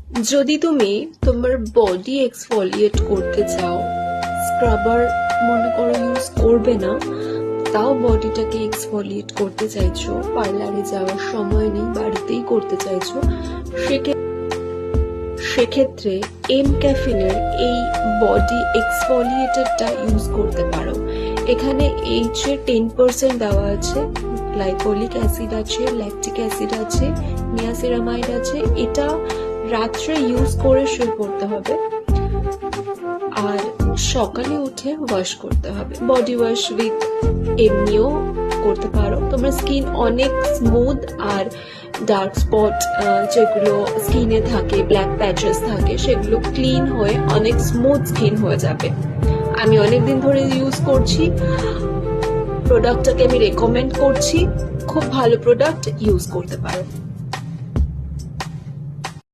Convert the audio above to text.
যদি তুমি তোমার বডি এক্সফোলিয়েট করতে চাও, স্ক্রাবার মনে করো ইউজ করবে না, তাও বডিটাকে এক্সফোলিয়েট করতে চাইছো, পার্লারে যাওয়ার সময় নেই, বাড়িতেই করতে চাইছো, সেক্ষেত্রে এম ক্যাফিনের এই বডি এক্সফোলিয়েটরটা ইউজ করতে পারো। এখানে এইচ এর 10% দেওয়া আছে, গ্লাইকোলিক অ্যাসিড আছে, ল্যাকটিক অ্যাসিড আছে, নিয়াসিরামাইড আছে। এটা রাত্রে ইউজ করে শুয়ে পড়তে হবে আর সকালে উঠে ওয়াশ করতে হবে। বডি ওয়াশ উইথ এমনিও করতে পারো। তোমার স্কিন অনেক স্মুথ আর ডার্ক স্পট যেগুলো স্কিনে থাকে, ব্ল্যাক প্যাচেস থাকে, সেগুলো ক্লিন হয়ে অনেক স্মুথ স্কিন হয়ে যাবে। আমি অনেকদিন ধরে ইউজ করছি, প্রোডাক্টটাকে আমি রেকমেন্ড করছি, খুব ভালো প্রোডাক্ট, ইউজ করতে পারো।